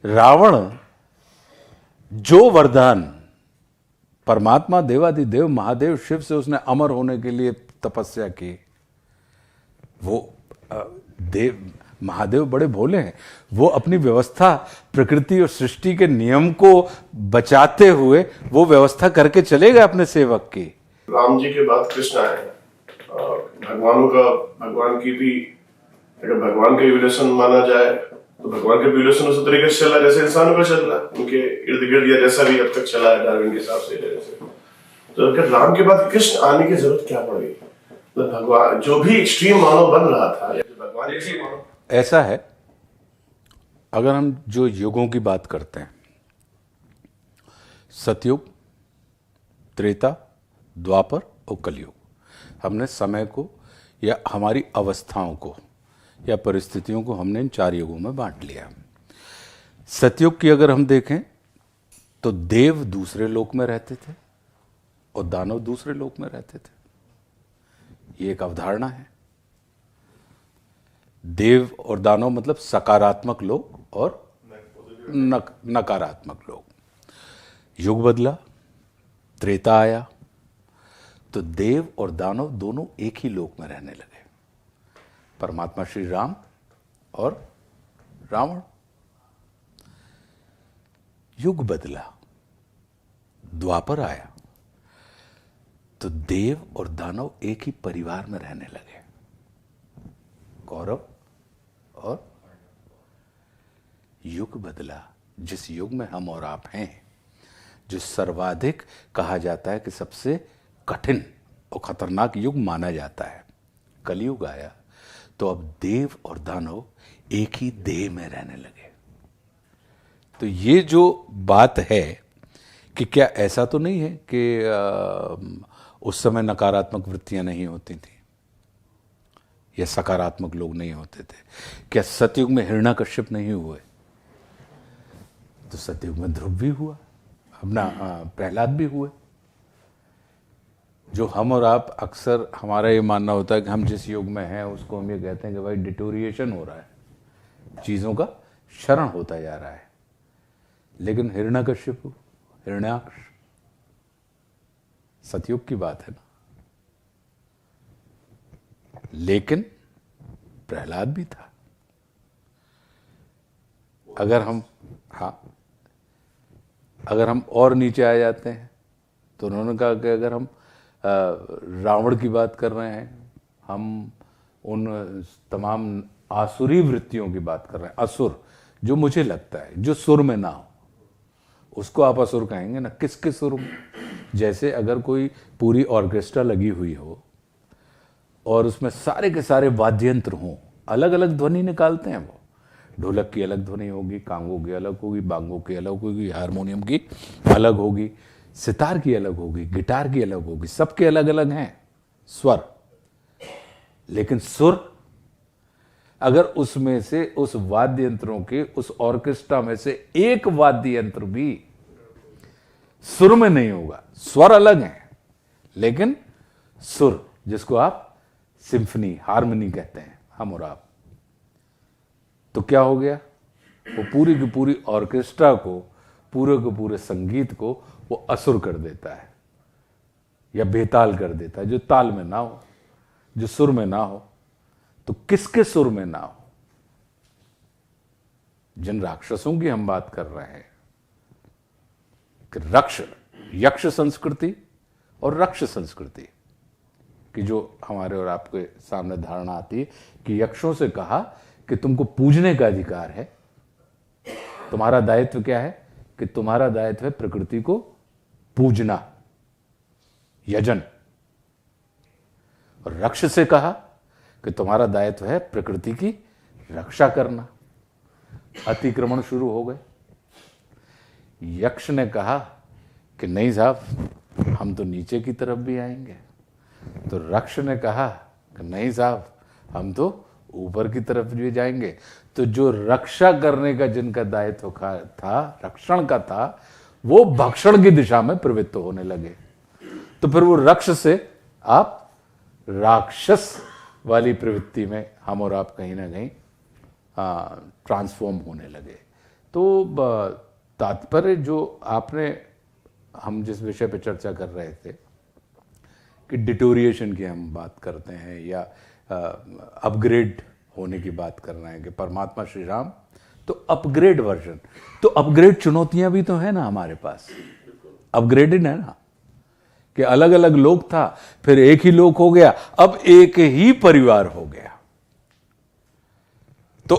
रावण जो वरदान परमात्मा देवाधिदेव महादेव शिव से उसने अमर होने के लिए तपस्या की, वो देव महादेव बड़े भोले हैं, वो अपनी व्यवस्था प्रकृति और सृष्टि के नियम को बचाते हुए वो व्यवस्था करके चले गए अपने सेवक की। राम जी के बाद कृष्ण आए और भगवान की भी, अगर भगवान का इवोल्यूशन माना जाए तो भगवान का इवोल्यूशन उस तरीके से चला जैसे इंसानों का चल रहा है, उनके इर्द गिर्द या जैसा भी अब तक चला है डार्विन के हिसाब से जैसे। तो अगर राम के बाद कृष्ण आने की जरूरत क्या पड़ गई? तो भगवान जो भी एक्सट्रीम मानव बन रहा था या भगवान ऐसा है, अगर हम जो युगों की बात करते हैं, सतयुग, त्रेता, द्वापर और कलयुग, हमने समय को या हमारी अवस्थाओं को या परिस्थितियों को हमने इन 4 युगों में बांट लिया। सतयुग की अगर हम देखें तो देव दूसरे लोक में रहते थे और दानव दूसरे लोक में रहते थे। ये एक अवधारणा है। देव और दानव मतलब सकारात्मक लोग और नकारात्मक लोग। युग बदला, त्रेता आया, तो देव और दानव दोनों एक ही लोक में रहने लगे, परमात्मा श्री राम और रावण। युग बदला, द्वापर आया, तो देव और दानव एक ही परिवार में रहने लगे, कौरव और। युग बदला, जिस युग में हम और आप हैं, जो सर्वाधिक कहा जाता है कि सबसे कठिन और खतरनाक युग माना जाता है, कलयुग आया, तो अब देव और दानव एक ही देह में रहने लगे। तो ये जो बात है कि क्या ऐसा तो नहीं है कि उस समय नकारात्मक वृत्तियां नहीं होती थी या सकारात्मक लोग नहीं होते थे? क्या सतयुग में हिरण्यकश्यप नहीं हुए? तो सतयुग में ध्रुव भी हुआ, अपना प्रहलाद भी हुए। जो हम और आप अक्सर, हमारा ये मानना होता है कि हम जिस युग में हैं उसको हम ये कहते हैं कि भाई डिटोरिएशन हो रहा है, चीजों का क्षरण होता जा रहा है। लेकिन हिरण्यकश्यप, हिरण्याक्ष, सतयुग की बात है ना। लेकिन प्रहलाद भी था। अगर हम और नीचे आ जाते हैं तो उन्होंने कहा कि अगर हम रावण की बात कर रहे हैं, हम उन तमाम आसुरी वृत्तियों की बात कर रहे हैं। असुर, जो मुझे लगता है जो सुर में ना हो उसको आप असुर कहेंगे ना। किसके सुर में? जैसे अगर कोई पूरी ऑर्केस्ट्रा लगी हुई हो और उसमें सारे के सारे वाद्य यंत्र हों, अलग अलग ध्वनि निकालते हैं वो। ढोलक की अलग ध्वनि होगी, कांगो की अलग होगी, बांगो की अलग होगी, हारमोनियम की अलग होगी, सितार की अलग होगी, गिटार की अलग होगी, सबके अलग अलग हैं स्वर। लेकिन सुर, अगर उसमें से, उस वाद्य यंत्रों के, उस ऑर्केस्ट्रा में से एक वाद्य यंत्र भी सुर में नहीं होगा, स्वर अलग हैं लेकिन सुर, जिसको आप सिम्फनी, हारमोनी कहते हैं हम और आप, तो क्या हो गया? वो पूरी की पूरी ऑर्केस्ट्रा को, पूरे के पूरे संगीत को वो असुर कर देता है या बेताल कर देता है, जो ताल में ना हो, जो सुर में ना हो। तो किसके सुर में ना हो? जिन राक्षसों की हम बात कर रहे हैं कि यक्ष संस्कृति और रक्ष संस्कृति की जो हमारे और आपके सामने धारणा आती है कि यक्षों से कहा कि तुमको पूजने का अधिकार है, तुम्हारा दायित्व क्या है? कि तुम्हारा दायित्व है प्रकृति को पूजना, यजन। और रक्ष से कहा कि तुम्हारा दायित्व है प्रकृति की रक्षा करना। अतिक्रमण शुरू हो गए। यक्ष ने कहा कि नहीं साहब, हम तो नीचे की तरफ भी आएंगे। तो रक्ष ने कहा कि नहीं साहब, हम तो ऊपर की तरफ भी जाएंगे। तो जो रक्षा करने का जिनका दायित्व था, रक्षण का था, वो भक्षण की दिशा में प्रवृत्त होने लगे। तो फिर वो रक्ष से आप राक्षस वाली प्रवृत्ति में हम और आप कहीं ना कहीं ट्रांसफॉर्म होने लगे। तो तात्पर्य जो आपने, हम जिस विषय पे चर्चा कर रहे थे कि डिटोरिएशन की हम बात करते हैं या अपग्रेड होने की बात कर रहे हैं कि परमात्मा श्री राम तो अपग्रेड वर्जन, तो अपग्रेड चुनौतियां भी तो है ना हमारे पास, अपग्रेडेड है ना, कि अलग अलग लोक था फिर एक ही लोक हो गया, अब एक ही परिवार हो गया। तो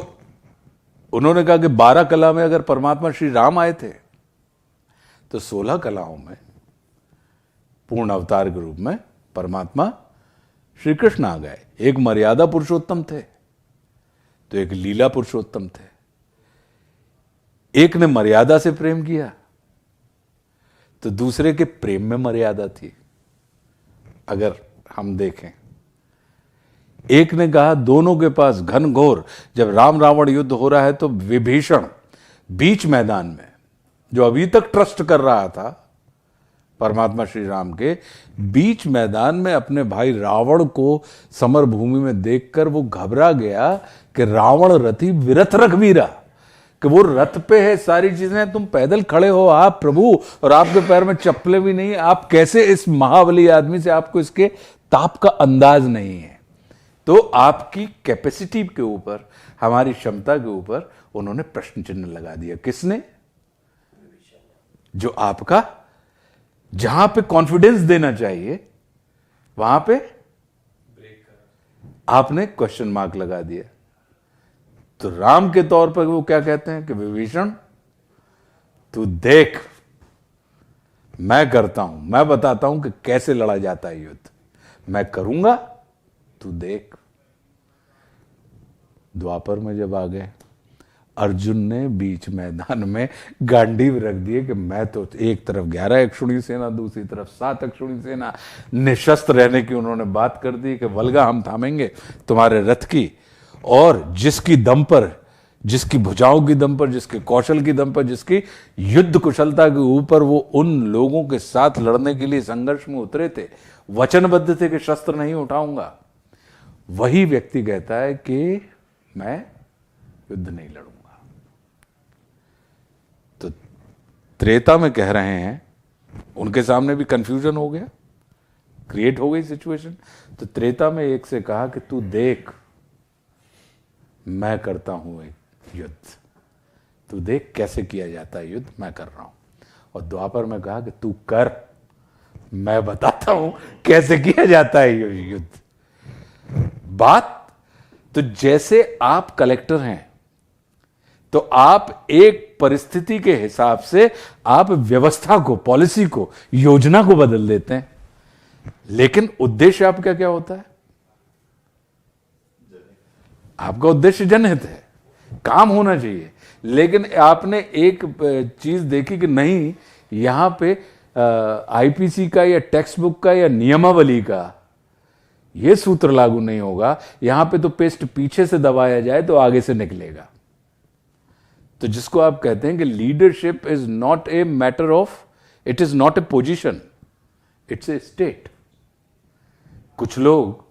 उन्होंने कहा कि 12 कला में अगर परमात्मा श्री राम आए थे तो 16 कलाओं में पूर्ण अवतार के रूप में परमात्मा श्री कृष्ण आ गए। एक मर्यादा पुरुषोत्तम थे तो एक लीला पुरुषोत्तम थे। एक ने मर्यादा से प्रेम किया तो दूसरे के प्रेम में मर्यादा थी। अगर हम देखें, एक ने कहा, दोनों के पास घनघोर, जब राम रावण युद्ध हो रहा है तो विभीषण बीच मैदान में, जो अभी तक ट्रस्ट कर रहा था परमात्मा श्री राम के, बीच मैदान में अपने भाई रावण को समर भूमि में देखकर वो घबरा गया कि रावण रथी विरथ रघुवीरा, कि वो रथ पे है, सारी चीजें, तुम पैदल खड़े हो आप प्रभु, और आपके पैर में चप्पलें भी नहीं, आप कैसे इस महाबली आदमी से, आपको इसके ताप का अंदाज नहीं है। तो आपकी कैपेसिटी के ऊपर, हमारी क्षमता के ऊपर उन्होंने प्रश्न चिन्ह लगा दिया। किसने? जो आपका, जहां पे कॉन्फिडेंस देना चाहिए वहां पे आपने क्वेश्चन मार्क लगा दिया। तो राम के तौर पर वो क्या कहते हैं कि विभीषण तू देख, मैं करता हूं, मैं बताता हूं कि कैसे लड़ा जाता है युद्ध, मैं करूंगा, तू देख। द्वापर में जब आ गए, अर्जुन ने बीच मैदान में गांडीव रख दिए कि मैं तो, एक तरफ 11 अक्षुणी सेना, दूसरी तरफ 7 अक्षुणी सेना, निशस्त्र रहने की उन्होंने बात कर दी कि वल्गा हम थामेंगे तुम्हारे रथ की, और जिसकी दम पर, जिसकी भुजाओं की दम पर, जिसके कौशल की दम पर, जिसकी युद्ध कुशलता के ऊपर वो उन लोगों के साथ लड़ने के लिए संघर्ष में उतरे थे, वचनबद्ध थे कि शस्त्र नहीं उठाऊंगा, वही व्यक्ति कहता है कि मैं युद्ध नहीं लड़ूंगा। तो त्रेता में कह रहे हैं, उनके सामने भी कंफ्यूजन हो गया, क्रिएट हो गई सिचुएशन। तो त्रेता में एक से कहा कि तू देख, मैं करता हूं एक युद्ध, तू देख कैसे किया जाता है युद्ध, मैं कर रहा हूं। और द्वापर में कहा कि तू कर, मैं बताता हूं कैसे किया जाता है ये युद्ध। बात तो जैसे आप कलेक्टर हैं तो आप एक परिस्थिति के हिसाब से आप व्यवस्था को, पॉलिसी को, योजना को बदल देते हैं, लेकिन उद्देश्य आपका क्या होता है? आपका उद्देश्य जनहित है, काम होना चाहिए। लेकिन आपने एक चीज देखी कि नहीं, यहां पे आईपीसी का या टेक्स्ट बुक का या नियमावली का ये सूत्र लागू नहीं होगा, यहां पे तो पेस्ट पीछे से दबाया जाए तो आगे से निकलेगा। तो जिसको आप कहते हैं कि leadership is not a matter of, it is not a position, it's a state. कुछ लोग,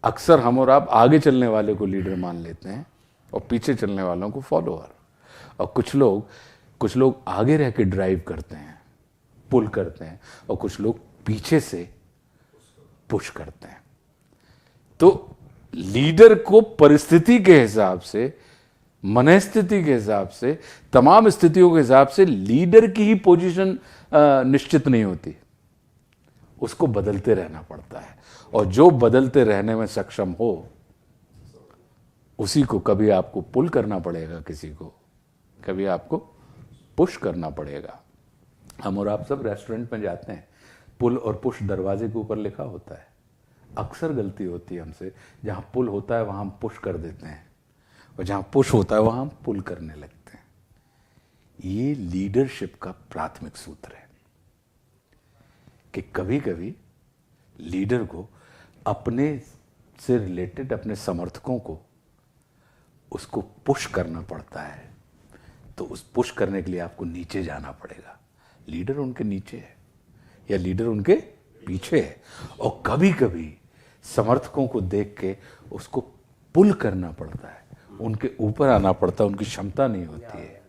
अक्सर हम और आप आगे चलने वाले को लीडर मान लेते हैं और पीछे चलने वालों को फॉलोअर, और कुछ लोग आगे रह के ड्राइव करते हैं, पुल करते हैं, और कुछ लोग पीछे से पुश करते हैं। तो लीडर को परिस्थिति के हिसाब से, मनस्थिति के हिसाब से, तमाम स्थितियों के हिसाब से लीडर की ही पोजीशन निश्चित नहीं होती, उसको बदलते रहना पड़ता है। और जो बदलते रहने में सक्षम हो उसी को कभी आपको पुल करना पड़ेगा, किसी को कभी आपको पुश करना पड़ेगा। हम और आप सब रेस्टोरेंट में जाते हैं, पुल और पुश दरवाजे के ऊपर लिखा होता है। अक्सर गलती होती है हमसे, जहां पुल होता है वहां हम पुश कर देते हैं, और जहां पुश होता है वहां हम पुल करने लगते हैं। ये लीडरशिप का प्राथमिक सूत्र है कि कभी कभी लीडर को अपने से रिलेटेड, अपने समर्थकों को, उसको पुश करना पड़ता है। तो उस पुश करने के लिए आपको नीचे जाना पड़ेगा। लीडर उनके नीचे है या लीडर उनके पीछे है, और कभी कभी समर्थकों को देख के उसको पुल करना पड़ता है, उनके ऊपर आना पड़ता है, उनकी क्षमता नहीं होती है।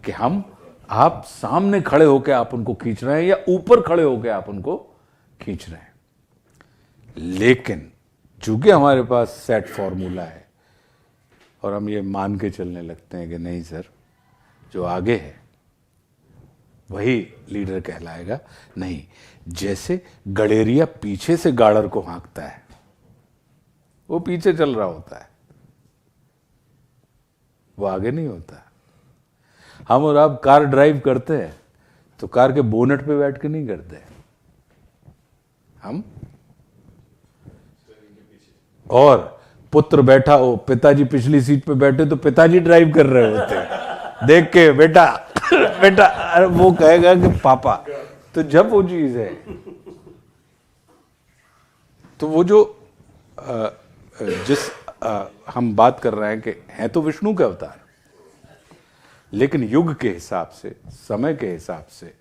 कि हम आप सामने खड़े होकर आप उनको खींच रहे हैं या ऊपर खड़े होकर आप उनको खींच रहे हैं। लेकिन चूंकि हमारे पास सेट फॉर्मूला है और हम ये मान के चलने लगते हैं कि नहीं सर, जो आगे है वही लीडर कहलाएगा, नहीं, जैसे गडेरिया पीछे से गाड़र को हाँकता है, वो पीछे चल रहा होता है, वो आगे नहीं होता। हम और आप कार ड्राइव करते हैं तो कार के बोनेट पे बैठ के नहीं करते, हम और पुत्र बैठा हो, पिताजी पिछली सीट पे बैठे तो पिताजी ड्राइव कर रहे होते हैं, देख के बेटा बेटा, अरे वो कहेगा कि पापा। तो जब वो चीज है तो वो जो हम बात कर रहे हैं कि हैं तो विष्णु के अवतार, लेकिन युग के हिसाब से, समय के हिसाब से,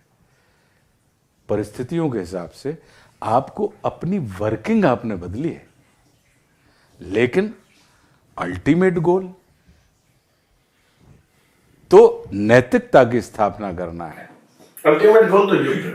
परिस्थितियों के हिसाब से आपको अपनी वर्किंग आपने बदली है, लेकिन अल्टीमेट गोल तो नैतिकता की स्थापना करना है। अल्टीमेट गोल तो युद्ध है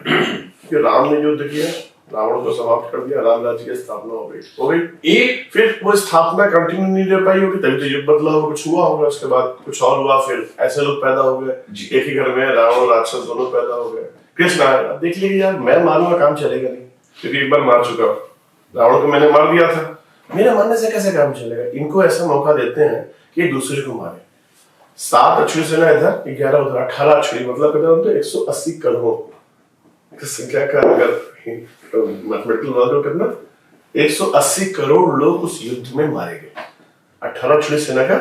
कि राम ने युद्ध किया, रावण को समाप्त कर दिया, राम राज्य की स्थापना हो गई। एक फिर वो स्थापना कंटिन्यू नहीं रह पाई होगी, तभी तो युद्ध बदला होगा, कुछ हुआ होगा, उसके बाद कुछ और हुआ, फिर ऐसे लोग पैदा हो गए, एक ही घर में रावण और राक्षस दोनों पैदा हो गए। कृष्ण आया, देख लीजिए यार, मैं मारूंगा काम चलेगा नहीं, क्योंकि एक बार मार चुका हूं, रावण को मैंने मार दिया था, मेरे मारने से कैसे काम चलेगा। इनको ऐसा मौका देते हैं कि एक दूसरे को मारे। 7 अक्षुणी सेना इधर, 11 उधर, 18 अक्षुणी, मतलब कितना होता है 180 करोड़ संख्या का, अगर मैथमेटिकल वर्क करना, 180 करोड़ लोग उस युद्ध में मारे गए। 18 अक्षुणी सेना का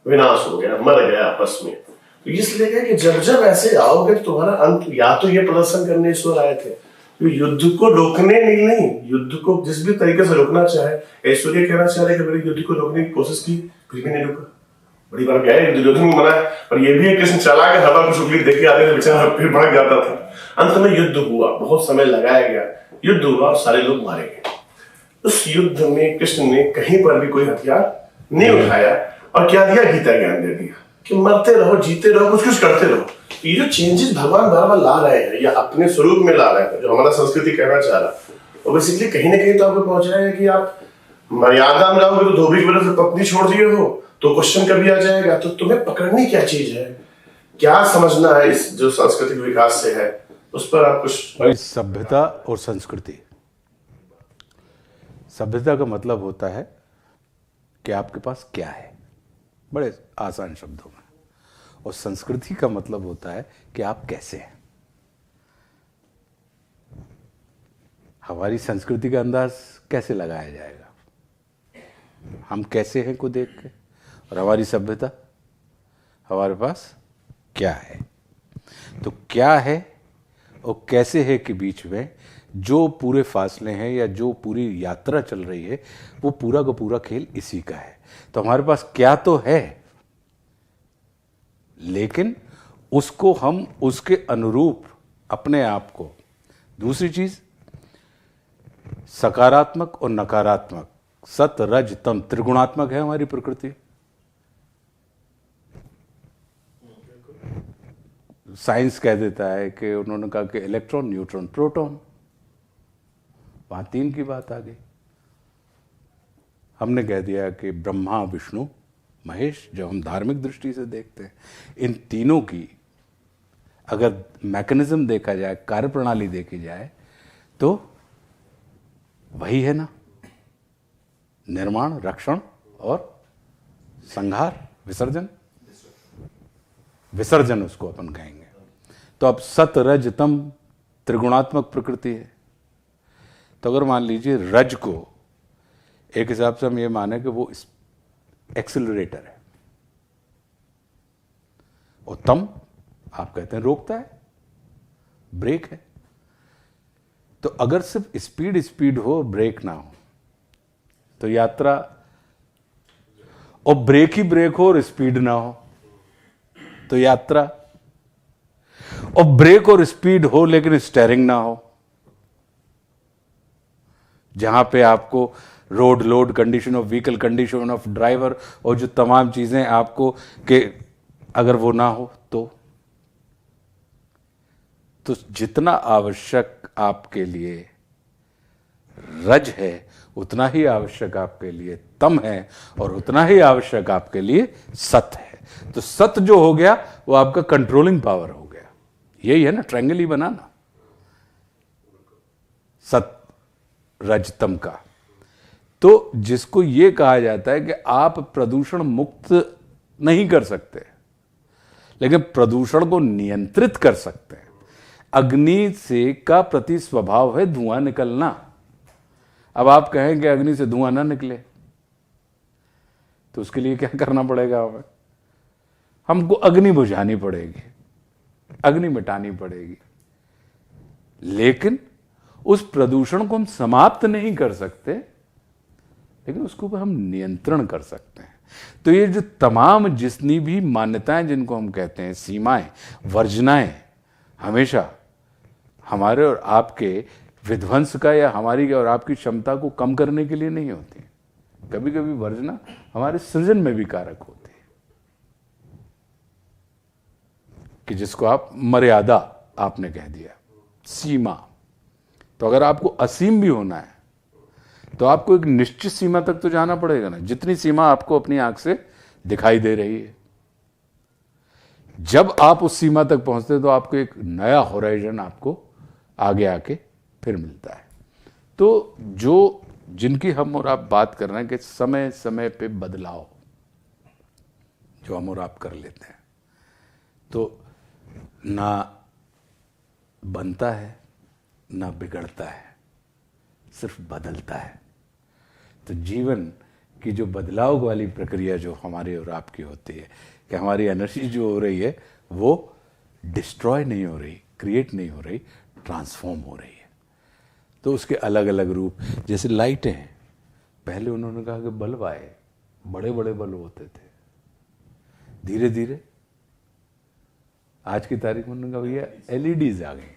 विनाश हो गया, मर गया आपस में। तो इसलिए कि जब जब ऐसे आओगे तो तुम्हारा अंत, या तो ये प्रदर्शन करने ईश्वर आए थे, तो युद्ध को रोकने नहीं, युद्ध को जिस भी तरीके से रोकना चाहे, ऐश्वर्य कहना चाह रहे कि मेरे युद्ध को रोकने की कोशिश की, फिर भी नहीं रुका। बड़ी बार गए दुर्योधन को मनाया, पर ये भी है कृष्ण चला के हवा को शुक्ली देख के आते थे, बेचारा फिर भड़क जाता था। अंत में युद्ध हुआ, बहुत समय लगाया गया, युद्ध हुआ और सारे लोग मारे गए। उस युद्ध में कृष्ण ने कहीं पर भी कोई हथियार नहीं उठाया, और क्या दिया, गीता ज्ञान दे दिया कि मरते रहो, जीते रहो, कुछ कुछ करते रहो। ये जो चेंजेस भगवान बार बार ला रहे हैं या अपने स्वरूप में ला रहे हैं, जो हमारा संस्कृति कहना चाह रहा है, वो बेसिकली कहीं ना कहीं तो आपको पहुंच रहा है कि आप मर्यादा में रहोगे तो धोबी की वजह से पत्नी छोड़ दिए हो तो क्वेश्चन कभी आ जाएगा, तो तुम्हें पकड़नी क्या चीज है, क्या समझना है इस जो सांस्कृतिक विकास से है, उस पर आप कुछ। सभ्यता और संस्कृति, सभ्यता का मतलब होता है कि आपके पास क्या है, बड़े आसान शब्दों में, और संस्कृति का मतलब होता है कि आप कैसे हैं। हमारी संस्कृति का अंदाज कैसे लगाया जाएगा, हम कैसे हैं को देख के, और हमारी सभ्यता, हमारे पास क्या है। तो क्या है और कैसे है के बीच में जो पूरे फासले हैं या जो पूरी यात्रा चल रही है, वो पूरा का पूरा खेल इसी का है। तो हमारे पास क्या तो है, लेकिन उसको हम उसके अनुरूप अपने आप को, दूसरी चीज सकारात्मक और नकारात्मक, सत रज तम, त्रिगुणात्मक है हमारी प्रकृति। साइंस कह देता है कि उन्होंने कहा कि इलेक्ट्रॉन, न्यूट्रॉन, प्रोटॉन, वहां 3 की बात आ गई। हमने कह दिया कि ब्रह्मा, विष्णु, महेश, जब हम धार्मिक दृष्टि से देखते हैं, इन तीनों की अगर मैकेनिज्म देखा जाए, कार्यप्रणाली देखी जाए, तो वही है ना, निर्माण, रक्षण और संहार, विसर्जन, विसर्जन उसको अपन कहेंगे। तो अब सत रज तम त्रिगुणात्मक प्रकृति है। तो अगर मान लीजिए रज को एक हिसाब से हम ये माने कि वो एक्सिलरेटर है, और तम आप कहते हैं रोकता है, ब्रेक है। तो अगर सिर्फ स्पीड स्पीड हो, ब्रेक ना हो, तो यात्रा, और ब्रेक ही ब्रेक हो और स्पीड ना हो, तो यात्रा, और ब्रेक और स्पीड हो लेकिन स्टीयरिंग ना हो, जहां पे आपको road load, condition of vehicle, condition of driver, और जो तमाम चीजें आपको के अगर वो ना हो, तो तो जितना आवश्यक आपके लिए रज है उतना ही आवश्यक आपके लिए तम है, और उतना ही आवश्यक आपके लिए सत है। तो सत जो हो गया वो आपका कंट्रोलिंग पावर हो गया। यही है ना ट्रायंगल ही बनाना, सत रज तम का। तो जिसको ये कहा जाता है कि आप प्रदूषण मुक्त नहीं कर सकते, लेकिन प्रदूषण को नियंत्रित कर सकते हैं। अग्नि से का प्रति स्वभाव है धुआं निकलना। अब आप कहें कि अग्नि से धुआं ना निकले, तो उसके लिए क्या करना पड़ेगा? हमें हमको अग्नि बुझानी पड़ेगी, अग्नि मिटानी पड़ेगी। लेकिन उस प्रदूषण को हम समाप्त नहीं कर सकते, लेकिन उसको हम नियंत्रण कर सकते हैं। तो ये जो तमाम जितनी भी मान्यताएं जिनको हम कहते हैं, सीमाएं, वर्जनाएं, हमेशा हमारे और आपके विध्वंस का या हमारी और आपकी क्षमता को कम करने के लिए नहीं होती। कभी कभी वर्जना हमारे सृजन में भी कारक होती है, कि जिसको आप मर्यादा आपने कह दिया, सीमा। तो अगर आपको असीम भी होना है तो आपको एक निश्चित सीमा तक तो जाना पड़ेगा ना, जितनी सीमा आपको अपनी आंख से दिखाई दे रही है। जब आप उस सीमा तक पहुंचते तो आपको एक नया होराइजन आपको आगे आके फिर मिलता है। तो जो जिनकी हम और आप बात कर रहे हैं कि समय समय पे बदलाव जो हम और आप कर लेते हैं, तो ना बनता है ना बिगड़ता है, सिर्फ बदलता है। तो जीवन की जो बदलाव वाली प्रक्रिया जो हमारी और आपकी होती है, कि हमारी एनर्जी जो हो रही है वो डिस्ट्रॉय नहीं हो रही, क्रिएट नहीं हो रही, ट्रांसफॉर्म हो रही है। तो उसके अलग अलग रूप, जैसे लाइटें हैं, पहले उन्होंने कहा कि बल्ब आए, बड़े बड़े बल्ब होते थे, धीरे धीरे आज की तारीख में उन्होंने कहा भैया एलईडीज आ गई,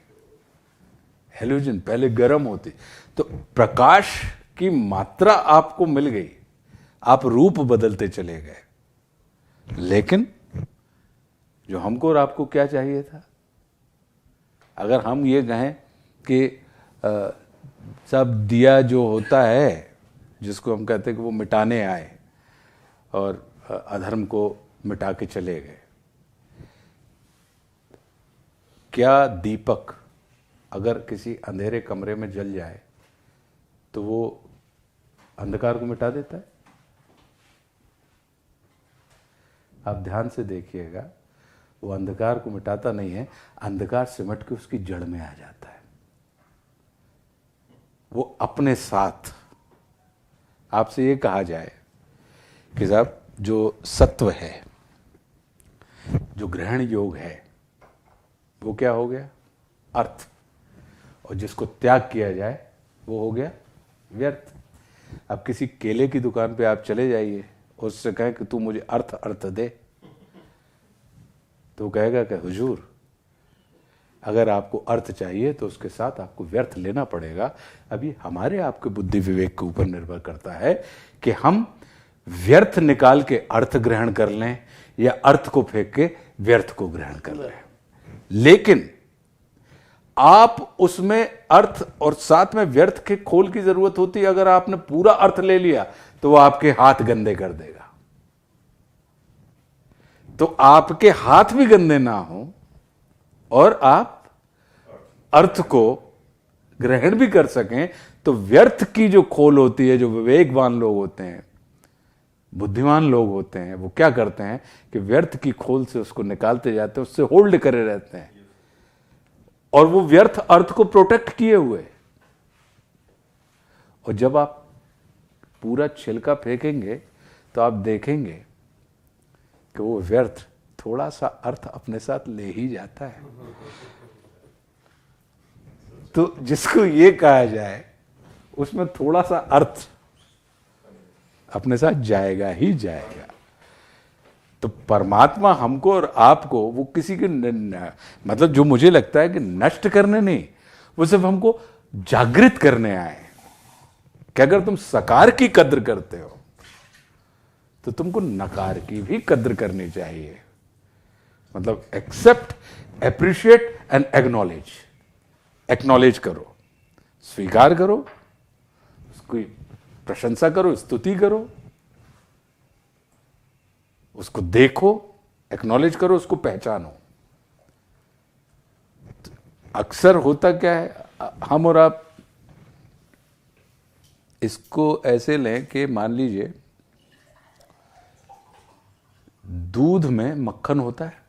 हेलोजन पहले गर्म होती। तो प्रकाश की मात्रा आपको मिल गई, आप रूप बदलते चले गए। लेकिन जो हमको और आपको क्या चाहिए था? अगर हम ये कहें कि सब दिया जो होता है, जिसको हम कहते हैं कि वो मिटाने आए और अधर्म को मिटा के चले गए, क्या दीपक अगर किसी अंधेरे कमरे में जल जाए तो वो अंधकार को मिटा देता है? आप ध्यान से देखिएगा, वो अंधकार को मिटाता नहीं है, अंधकार सिमट के उसकी जड़ में आ जाता है। वो अपने साथ, आपसे ये कहा जाए कि साहब जो सत्व है, जो ग्रहण योग है, वो क्या हो गया? अर्थ। और जिसको त्याग किया जाए वो हो गया व्यर्थ। अब किसी केले की दुकान पे आप चले जाइए, उससे कहें कि तू मुझे अर्थ दे, तो कहेगा कि हुजूर अगर आपको अर्थ चाहिए तो उसके साथ आपको व्यर्थ लेना पड़ेगा। अभी हमारे आपके बुद्धि विवेक के ऊपर निर्भर करता है कि हम व्यर्थ निकाल के अर्थ ग्रहण कर लें या अर्थ को फेंक के व्यर्थ को ग्रहण कर लें। लेकिन आप उसमें अर्थ और साथ में व्यर्थ के खोल की जरूरत होती है। अगर आपने पूरा अर्थ ले लिया तो वो आपके हाथ गंदे कर देगा। तो आपके हाथ भी गंदे ना हो और आप अर्थ को ग्रहण भी कर सकें, तो व्यर्थ की जो खोल होती है, जो विवेकवान लोग होते हैं, बुद्धिमान लोग होते हैं, वो क्या करते हैं कि व्यर्थ की खोल से उसको निकालते जाते हैं, उससे होल्ड करे रहते हैं, और वो व्यर्थ अर्थ को प्रोटेक्ट किए हुए। और जब आप पूरा छिलका फेंकेंगे तो आप देखेंगे कि वो व्यर्थ थोड़ा सा अर्थ अपने साथ ले ही जाता है। तो जिसको ये कहा जाए उसमें थोड़ा सा अर्थ अपने साथ जाएगा ही जाएगा। तो परमात्मा हमको और आपको वो किसी के मतलब जो मुझे लगता है कि नष्ट करने नहीं, वो सिर्फ हमको जागृत करने आए कि अगर तुम सकार की कद्र करते हो तो तुमको नकार की भी कद्र करनी चाहिए। मतलब एक्सेप्ट, एप्रिशिएट एंड एक्नॉलेज करो, स्वीकार करो, उसकी प्रशंसा करो, स्तुति करो, उसको देखो, एक्नॉलेज करो, उसको पहचानो। अक्सर होता क्या है, हम और आप इसको ऐसे लें कि मान लीजिए दूध में मक्खन होता है,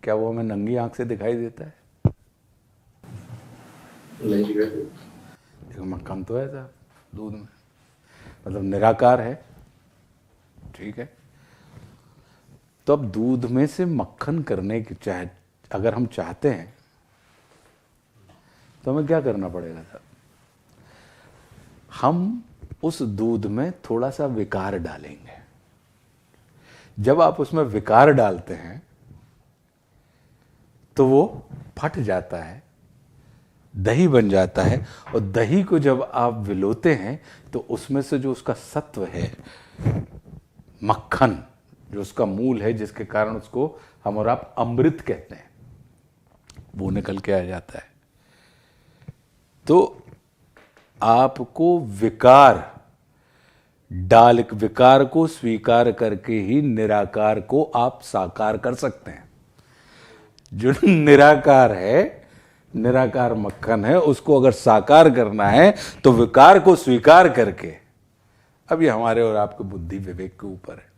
क्या वो हमें नंगी आंख से दिखाई देता है? नहीं, देखो मक्खन तो है साहब दूध में, मतलब निराकार है, ठीक है। तो अब दूध में से मक्खन करने की चाहे अगर हम चाहते हैं तो हमें क्या करना पड़ेगा साहब? हम उस दूध में थोड़ा सा विकार डालेंगे। जब आप उसमें विकार डालते हैं तो वो फट जाता है, दही बन जाता है, और दही को जब आप विलोते हैं तो उसमें से जो उसका सत्व है, मक्खन जो उसका मूल है, जिसके कारण उसको हम और आप अमृत कहते हैं, वो निकल के आ जाता है। तो आपको विकार विकार को स्वीकार करके ही निराकार को आप साकार कर सकते हैं। जो निराकार है, निराकार मक्खन है, उसको अगर साकार करना है तो विकार को स्वीकार करके, अब ये हमारे और आपके बुद्धि विवेक के ऊपर है।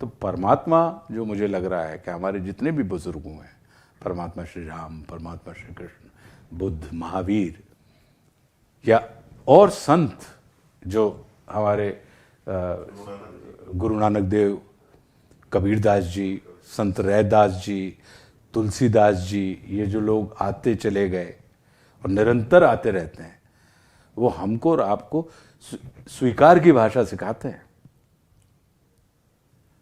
तो परमात्मा जो मुझे लग रहा है कि हमारे जितने भी बुजुर्ग हुए हैं, परमात्मा श्री राम, परमात्मा श्री कृष्ण, बुद्ध, महावीर या और संत जो हमारे गुरु नानक देव, कबीरदास जी, संत रैदास जी, तुलसीदास जी, ये जो लोग आते चले गए और निरंतर आते रहते हैं, वो हमको और आपको स्वीकार की भाषा सिखाते हैं,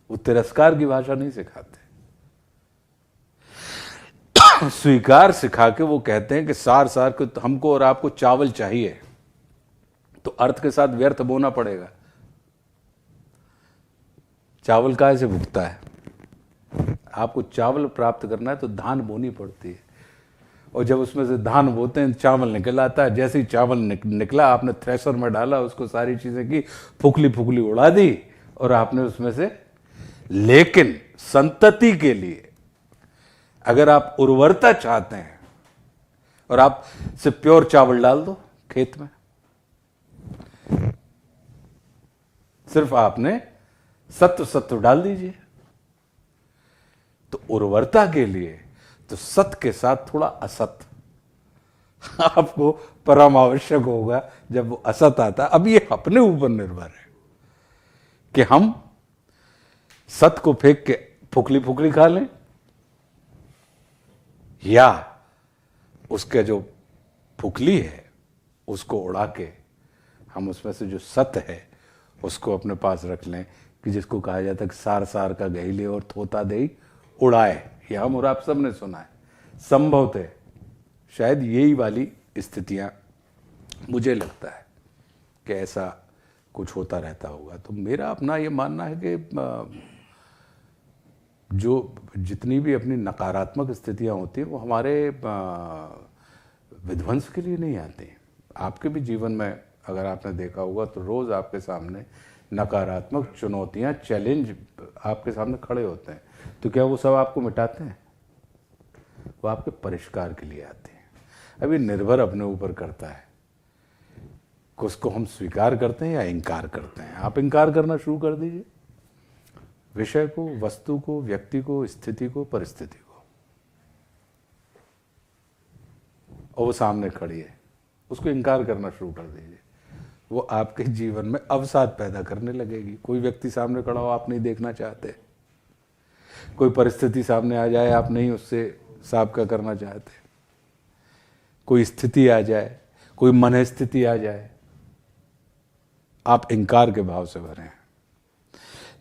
वो तिरस्कार की भाषा नहीं सिखाते। स्वीकार सिखा के वो कहते हैं कि सार सार को हमको और आपको चावल चाहिए, तो अर्थ के साथ व्यर्थ बोना पड़ेगा। चावल काहे से भुगता है? आपको चावल प्राप्त करना है तो धान बोनी पड़ती है, और जब उसमें से धान बोते हैं चावल निकल आता है। जैसे ही चावल निकला, आपने थ्रेशर में डाला, उसको सारी चीजें की, फुकली फुकली उड़ा दी और आपने उसमें से, लेकिन संतति के लिए अगर आप उर्वरता चाहते हैं और आप से प्योर चावल डाल दो खेत में, सिर्फ आपने सत्व डाल दीजिए। तो उर्वरता के लिए तो सत्य के साथ थोड़ा असत आपको परम आवश्यक होगा। जब वो असत आता, अब ये अपने ऊपर निर्भर है कि हम सत्य को फेंक के फुकली फुकली खा लें, या उसके जो फुकली है उसको उड़ा के हम उसमें से जो सत्य है उसको अपने पास रख लें, कि जिसको कहा जाता है कि सार सार का गहिले और थोता दे उड़ाए। ये हम और आप सब ने सुना है। संभवतः शायद यही वाली स्थितियां, मुझे लगता है कि ऐसा कुछ होता रहता होगा। तो मेरा अपना ये मानना है कि जो जितनी भी अपनी नकारात्मक स्थितियां होती हैं वो हमारे विध्वंस के लिए नहीं आती। आपके भी जीवन में अगर आपने देखा होगा तो रोज आपके सामने नकारात्मक चुनौतियां, चैलेंज आपके सामने खड़े होते हैं। तो क्या वो सब आपको मिटाते हैं? वो आपके परिष्कार के लिए आते हैं। अभी निर्भर अपने ऊपर करता है कि उसको हम स्वीकार करते हैं या इनकार करते हैं। आप इनकार करना शुरू कर दीजिए, विषय को, वस्तु को, व्यक्ति को, स्थिति को, परिस्थिति को, और वो सामने खड़ी है, उसको इनकार करना शुरू कर दीजिए। वो आपके जीवन में अवसाद पैदा करने लगेगी। कोई व्यक्ति सामने खड़ा हो, आप नहीं देखना चाहते, कोई परिस्थिति सामने आ जाए, आप नहीं उससे साबका करना चाहते, कोई स्थिति आ जाए, कोई मन स्थिति आ जाए, आप इनकार के भाव से भरे हैं।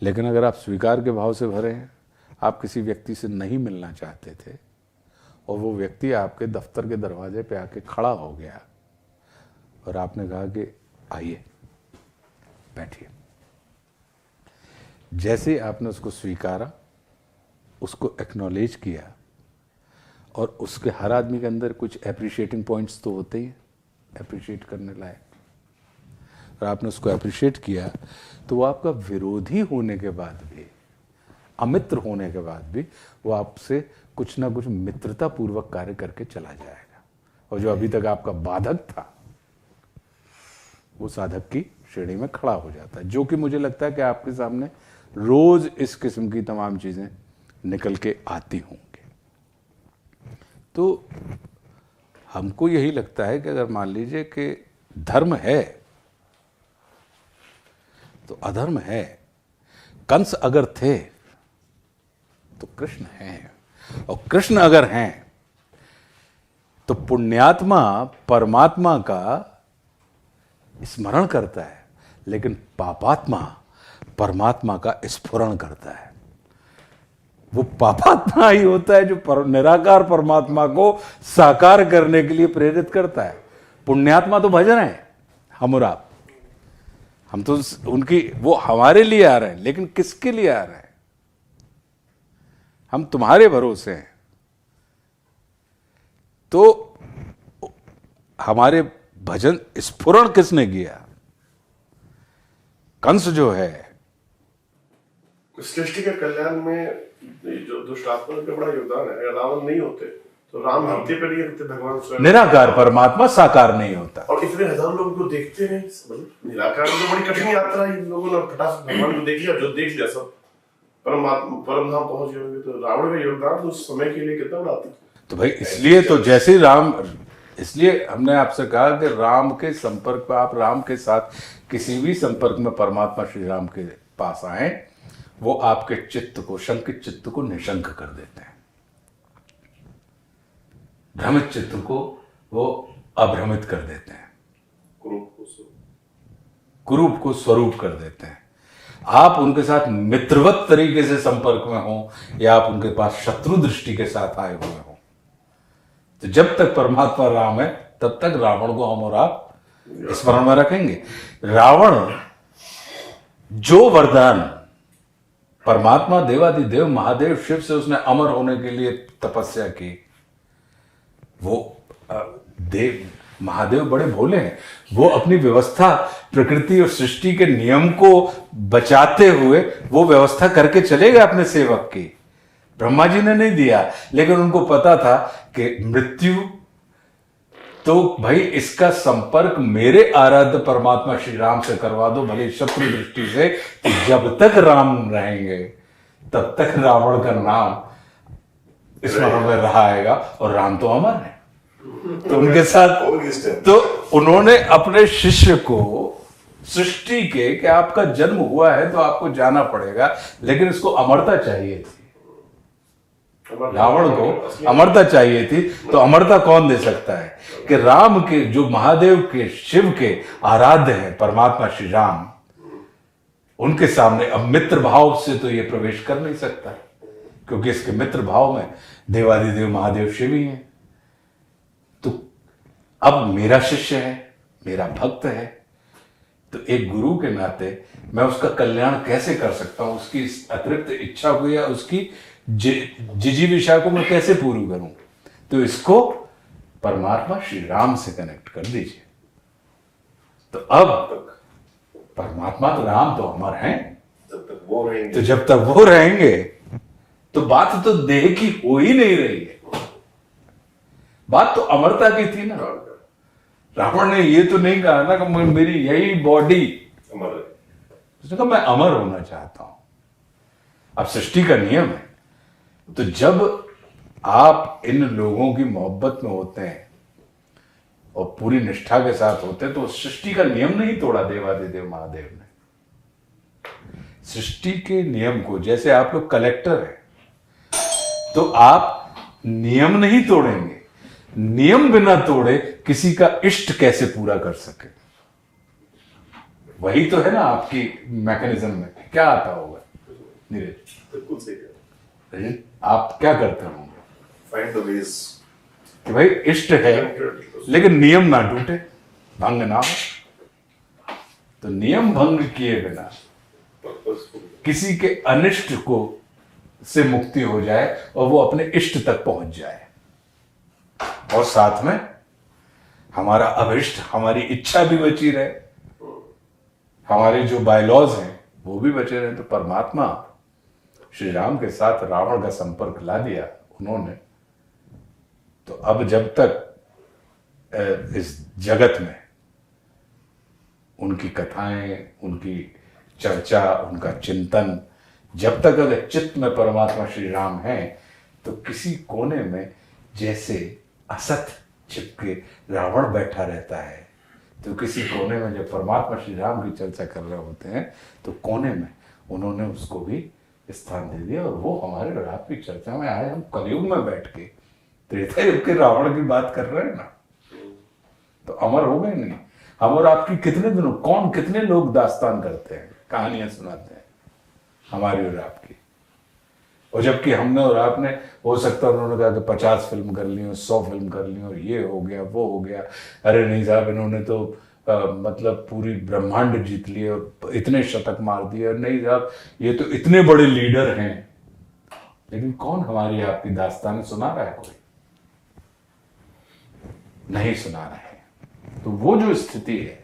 लेकिन अगर आप स्वीकार के भाव से भरे हैं, आप किसी व्यक्ति से नहीं मिलना चाहते थे और वो व्यक्ति आपके दफ्तर के दरवाजे पे आके खड़ा हो गया और आपने कहा कि आइए बैठिए, जैसे आपने उसको स्वीकारा, उसको एक्नॉलेज किया, और उसके हर आदमी के अंदर कुछ अप्रिशिएटिंग पॉइंट्स तो होते ही हैं, अप्रिशिएट करने लायक, और आपने उसको अप्रिशिएट किया, तो वो आपका विरोधी होने के बाद भी, अमित्र होने के बाद भी, वो आपसे कुछ ना कुछ मित्रता पूर्वक कार्य करके चला जाएगा, और जो अभी तक आपका बाधक था वो साधक की श्रेणी में खड़ा हो जाता है, जो कि मुझे लगता है कि आपके सामने रोज इस किस्म की तमाम चीजें निकल के आती होंगी। तो हमको यही लगता है कि अगर मान लीजिए कि धर्म है तो अधर्म है, कंस अगर थे तो कृष्ण हैं, और कृष्ण अगर हैं तो पुण्यात्मा परमात्मा का स्मरण करता है, लेकिन पापात्मा परमात्मा का स्फुरण करता है। वो पापात्मा ही होता है जो निराकार परमात्मा को साकार करने के लिए प्रेरित करता है। पुण्यात्मा तो भजन है, हम और आप, हम तो उनकी, वो हमारे लिए आ रहे हैं, लेकिन किसके लिए आ रहे हैं? हम तुम्हारे भरोसे हैं। तो हमारे भजन स्फुरण किसने किया? कंस जो है, सृष्टि के कल्याण में जो दुष्ट आत्मा का बड़ा योगदान है। अगर रावण नहीं होते तो राम धरती पर नहीं होते, भगवान स्वयं निराकार परमात्मा साकार नहीं होता। और इतने हजारों लोगों को देखते हैं, निराकार तो बड़ी कठिन यात्रा है। इन लोगों ने फटाफट भगवान को देख लिया, जो देख लिया सब परमात्मा परम धाम पहुंच गए होंगे। तो रावण का योगदान उस समय के लिए कितना बड़ा था। तो भाई इसलिए तो जैसे राम, इसलिए हमने आपसे कहा कि राम के संपर्क में, आप राम के साथ किसी भी संपर्क में परमात्मा श्री राम के पास आए, वो आपके चित्त को, शंकित चित्त को निशंक कर देते हैं, भ्रमित चित्त को वो अभ्रमित कर देते हैं, कुरूप को स्वरूप कर देते हैं। आप उनके साथ मित्रवत तरीके से संपर्क में हो या आप उनके पास शत्रु दृष्टि के साथ आए हुए हो, तो जब तक परमात्मा राम है तब तक रावण को हम और आप स्मरण में रखेंगे। रावण जो वरदान परमात्मा देवादिदेव महादेव शिव से उसने अमर होने के लिए तपस्या की, वो देव महादेव बड़े भोले हैं, वो अपनी व्यवस्था प्रकृति और सृष्टि के नियम को बचाते हुए वो व्यवस्था करके चले गए अपने सेवक की। ब्रह्मा जी ने नहीं दिया, लेकिन उनको पता था कि मृत्यु तो भाई इसका संपर्क मेरे आराध्य परमात्मा श्री राम से करवा दो, भले शत्रु दृष्टि से, तो जब तक राम रहेंगे तब तक रावण का नाम स्मरण में रहा आएगा, और राम तो अमर है। तो उनके साथ तो उन्होंने अपने शिष्य को सृष्टि के कि आपका जन्म हुआ है तो आपको जाना पड़ेगा, लेकिन इसको अमरता चाहिए थी, रावण को अमरता चाहिए थी। तो अमरता कौन दे सकता है कि राम के, जो महादेव के शिव के आराध्य हैं परमात्मा श्री राम, उनके सामने अब मित्र भाव से तो ये प्रवेश कर नहीं सकता, क्योंकि इसके मित्र भाव में देवादिदेव महादेव शिव ही हैं। तो अब मेरा शिष्य है, मेरा भक्त है, तो एक गुरु के नाते मैं उसका कल्याण कैसे कर सकता हूं, उसकी अतिरिक्त इच्छा को या उसकी जिजीविषा को मैं कैसे पूरी करूं? तो इसको परमात्मा श्री राम से कनेक्ट कर दीजिए। तो अब परमात्मा तो राम तो अमर हैं, जब तक वो रहेंगे, तो जब तक वो रहेंगे तो बात तो देह की हो ही नहीं रही है, बात तो अमरता की थी ना। रावण ने ये तो नहीं कहा ना कि मेरी यही बॉडी अमर है, उसने कहा मैं अमर होना चाहता हूं। अब सृष्टि का नियम है, तो जब आप इन लोगों की मोहब्बत में होते हैं और पूरी निष्ठा के साथ होते हैं, तो सृष्टि का नियम नहीं तोड़ा देवादिदेव महादेव ने। सृष्टि के नियम को, जैसे आप लोग कलेक्टर हैं तो आप नियम नहीं तोड़ेंगे, नियम बिना तोड़े किसी का इष्ट कैसे पूरा कर सके, वही तो है ना आपकी मैकेनिज्म में। क्या आता होगा नीरज? बिल्कुल सही है। आप क्या करते होंगे? फाइंड द वेज कि भाई इष्ट है लेकिन नियम ना टूटे, भंग ना हो। तो नियम भंग किए बिना, किसी के अनिष्ट को से मुक्ति हो जाए और वो अपने इष्ट तक पहुंच जाए, और साथ में हमारा अभिष्ट, हमारी इच्छा भी बची रहे, हमारे जो बायलॉज हैं वो भी बचे रहे। तो परमात्मा श्री राम के साथ रावण का संपर्क ला दिया उन्होंने। तो अब जब तक इस जगत में उनकी कथाएं, उनकी चर्चा, उनका चिंतन, जब तक अगर चित्त में परमात्मा श्री राम हैं, तो किसी कोने में जैसे असत छिपके रावण बैठा रहता है, तो किसी कोने में जब परमात्मा श्री राम की चर्चा कर रहे होते हैं तो कोने में उन्होंने उसको भी स्थान दे दिया। और वो हमारे और आपकी चर्चा में आए। हम कलयुग में बैठ के त्रेता युग के रावण की बात कर रहे हैं ना, तो अमर हो गए नहीं। हम और आपकी कितने दिनों, कौन कितने लोग दास्तान करते हैं, कहानियां सुनाते हैं हमारी और आपकी। और जबकि हमने और आपने, हो सकता है उन्होंने कहा कि 50 फिल्म कर ली हो, 100 फिल्म कर ली हो, ये हो गया वो हो गया, अरे नहीं साहब इन्होंने तो मतलब पूरी ब्रह्मांड जीत लिए और इतने शतक मार दिए, और नहीं साहब ये तो इतने बड़े लीडर हैं। लेकिन कौन हमारी आपकी दास्तान सुना रहा है? कोई नहीं सुना रहा है। तो वो जो स्थिति है,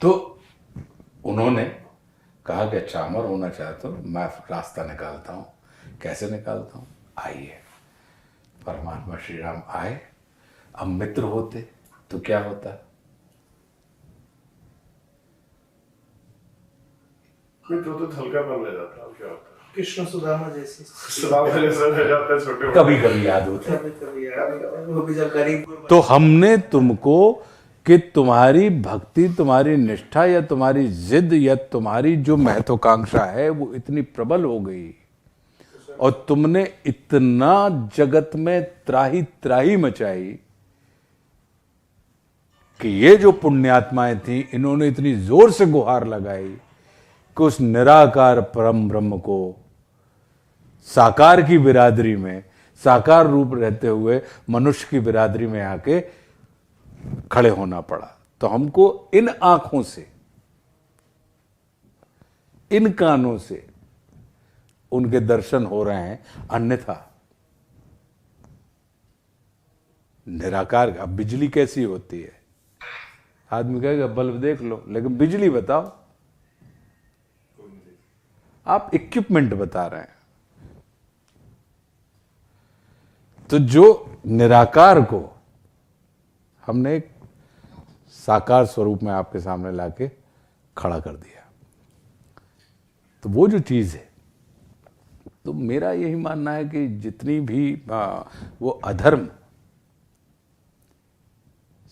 तो उन्होंने कहा कि अच्छा अमर होना चाहते हो, मैं रास्ता निकालता हूं। कैसे निकालता हूं? आइए। परमात्मा श्री राम आए। अब मित्र होते तो क्या होता? मित्र होते तो हल्कापन ले जाता, अब क्या होता? कृष्ण सुदामा जैसे सुदामा जैसे रह जाते हैं छोटे, कभी कभी याद होते। कभी यार वो भी जब गरीब। तो हमने तुमको कि तुम्हारी भक्ति, तुम्हारी निष्ठा या तुम्हारी जिद या तुम्हारी जो महत्वाकांक्षा है वो इतनी प्रबल हो गई, और तुमने इतना जगत में त्राही त्राही मचाई कि ये जो पुण्यात्माएं थी इन्होंने इतनी जोर से गुहार लगाई कि उस निराकार परम ब्रह्म को साकार की बिरादरी में, साकार रूप रहते हुए मनुष्य की बिरादरी में आके खड़े होना पड़ा। तो हमको इन आंखों से, इन कानों से उनके दर्शन हो रहे हैं, अन्यथा निराकार। अब बिजली कैसी होती है? आदमी कहेगा बल्ब देख लो, लेकिन बिजली बताओ। आप इक्विपमेंट बता रहे हैं। तो जो निराकार को हमने एक साकार स्वरूप में आपके सामने लाके खड़ा कर दिया, तो वो जो चीज है, तो मेरा यही मानना है कि जितनी भी वो अधर्म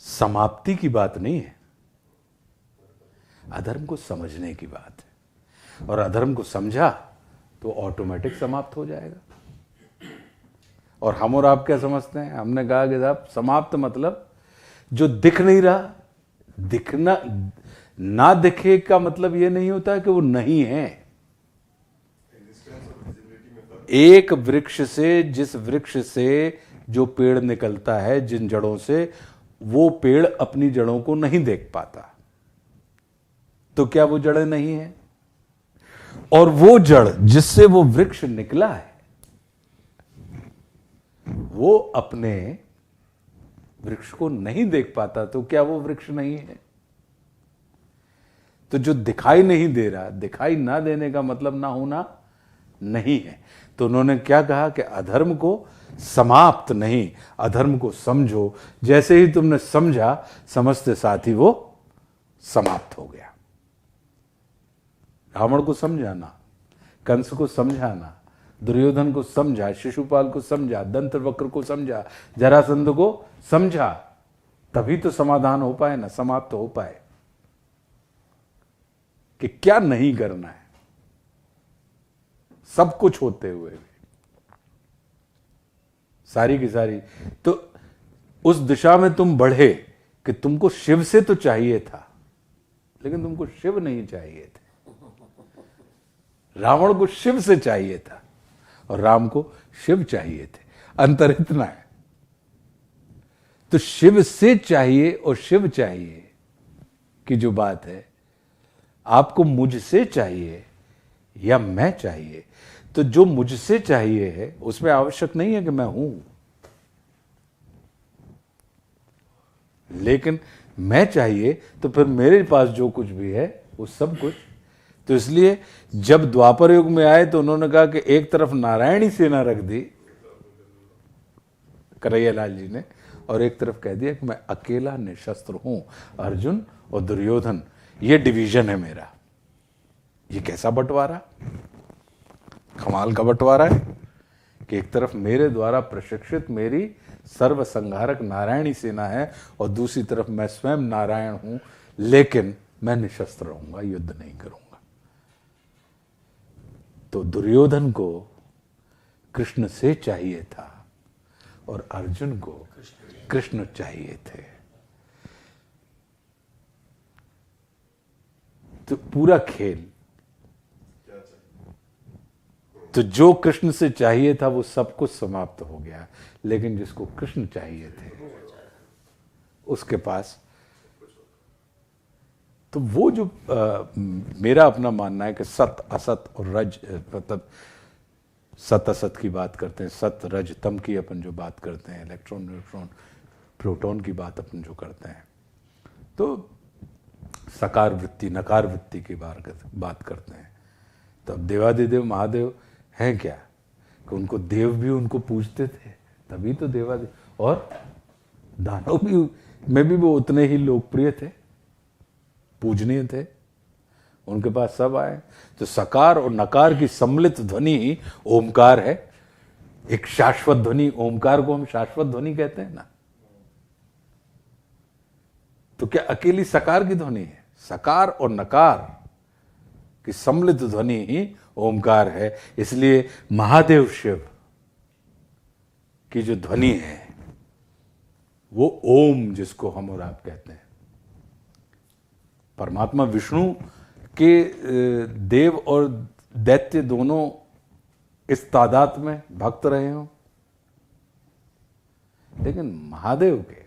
समाप्ति की बात नहीं है, अधर्म को समझने की बात है। और अधर्म को समझा तो ऑटोमेटिक समाप्त हो जाएगा। और हम और आप क्या समझते हैं? हमने कहा कि साहब समाप्त मतलब जो दिख नहीं रहा, दिखना ना दिखे का मतलब ये नहीं होता कि वो नहीं है। एक वृक्ष से, जिस वृक्ष से जो पेड़ निकलता है, जिन जड़ों से, वो पेड़ अपनी जड़ों को नहीं देख पाता, तो क्या वो जड़ें नहीं है? और वो जड़ जिससे वो वृक्ष निकला है, वो अपने वृक्ष को नहीं देख पाता, तो क्या वो वृक्ष नहीं है? तो जो दिखाई नहीं दे रहा, दिखाई ना देने का मतलब ना होना नहीं है। तो उन्होंने क्या कहा कि अधर्म को समाप्त नहीं, अधर्म को समझो। जैसे ही तुमने समझा, समझते साथ ही वो समाप्त हो गया। रावण को समझाना, कंस को समझाना, दुर्योधन को समझा, शिशुपाल को समझा, दंतवक्र को समझा, जरासंध को समझा, तभी तो समाधान हो पाए ना, समाप्त हो पाए कि क्या नहीं करना है, सब कुछ होते हुए भी, सारी की सारी। तो उस दिशा में तुम बढ़े कि तुमको शिव से तो चाहिए था, लेकिन तुमको शिव नहीं चाहिए थे। रावण को शिव से चाहिए था और राम को शिव चाहिए थे। अंतर इतना है। तो शिव से चाहिए और शिव चाहिए की जो बात है, आपको मुझसे चाहिए या मैं चाहिए, तो जो मुझसे चाहिए है उसमें आवश्यक नहीं है कि मैं हूं, लेकिन मैं चाहिए तो फिर मेरे पास जो कुछ भी है वो सब कुछ। तो इसलिए जब द्वापर युग में आए तो उन्होंने कहा कि एक तरफ नारायणी सेना रख दी कन्हैयालाल जी ने, और एक तरफ कह दिया कि मैं अकेला निशस्त्र हूं, अर्जुन और दुर्योधन, ये डिवीजन है मेरा। ये कैसा बंटवारा, कमाल का बंटवारा है कि एक तरफ मेरे द्वारा प्रशिक्षित मेरी सर्व संहारक नारायणी सेना है और दूसरी तरफ मैं स्वयं नारायण हूं, लेकिन मैं निशस्त्र रहूंगा, युद्ध नहीं करूंगा। तो दुर्योधन को कृष्ण से चाहिए था और अर्जुन को कृष्ण चाहिए थे। तो पूरा खेल, तो जो कृष्ण से चाहिए था वो सब कुछ समाप्त हो गया, लेकिन जिसको कृष्ण चाहिए थे उसके पास, तो वो जो मेरा अपना मानना है कि सत असत और रज, मतलब सत असत की बात करते हैं, सत रज तम की अपन जो बात करते हैं, इलेक्ट्रॉन न्यूट्रॉन प्रोटॉन की बात अपन जो करते हैं, तो सकार वृत्ति नकार वृत्ति की बात करते हैं। तो अब देवादिदेव महादेव हैं क्या कि उनको देव भी उनको पूजते थे, तभी तो देवादिदेव, और दानव भी में भी वो उतने ही लोकप्रिय थे, पूजनीय थे, उनके पास सब आए। तो सकार और नकार की सम्मिलित ध्वनि ही ओमकार है, एक शाश्वत ध्वनि। ओमकार को हम शाश्वत ध्वनि कहते हैं ना, तो क्या अकेली सकार की ध्वनि है? सकार और नकार की सम्मिलित ध्वनि ही ओमकार है। इसलिए महादेव शिव की जो ध्वनि है वो ओम, जिसको हम और आप कहते हैं। परमात्मा विष्णु के देव और दैत्य दोनों इस तादाद में भक्त रहे हों, लेकिन महादेव के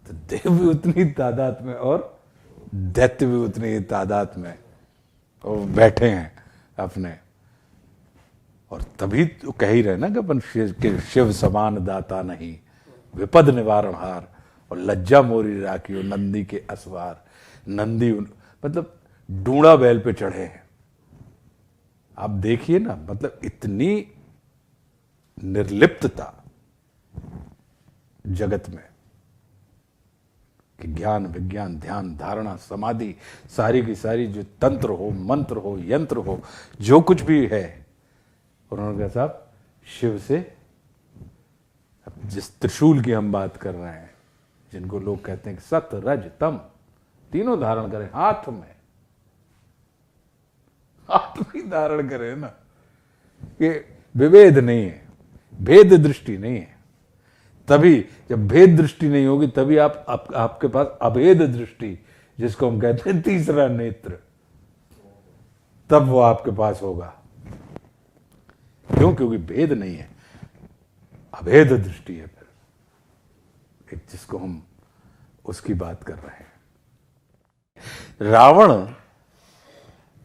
तो देव भी उतनी तादाद में और दैत्य भी उतनी ही तादाद में और बैठे हैं अपने। और तभी तो कह ही रहे ना कि अपन शिव समान दाता नहीं, विपद निवारण हार और लज्जा मोरी राखी नंदी के असवार। नंदी मतलब डूणा बैल पे चढ़े हैं। आप देखिए ना, मतलब इतनी निर्लिप्तता जगत में कि ज्ञान विज्ञान ध्यान धारणा समाधि सारी की सारी जो तंत्र हो मंत्र हो यंत्र हो जो कुछ भी है, उन्होंने कहा साहब शिव से, जिस त्रिशूल की हम बात कर रहे हैं, जिनको लोग कहते हैं कि सत रज तम तीनों धारण करें हाथ में, हाथ में धारण करें ना, ये विभेद नहीं है, भेद दृष्टि नहीं है। तभी जब भेद दृष्टि नहीं होगी तभी आपके पास अभेद दृष्टि, जिसको हम कहते हैं तीसरा नेत्र, तब वो आपके पास होगा। क्यों? क्योंकि भेद नहीं है, अभेद दृष्टि है फिर एक, जिसको हम उसकी बात कर रहे हैं। रावण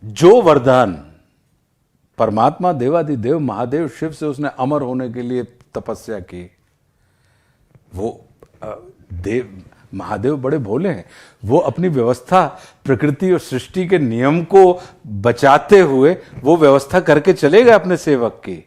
जो वरदान परमात्मा देवादिदेव महादेव शिव से उसने अमर होने के लिए तपस्या की, वो देव महादेव बड़े भोले हैं, वो अपनी व्यवस्था प्रकृति और सृष्टि के नियम को बचाते हुए वो व्यवस्था करके चले गए अपने सेवक की।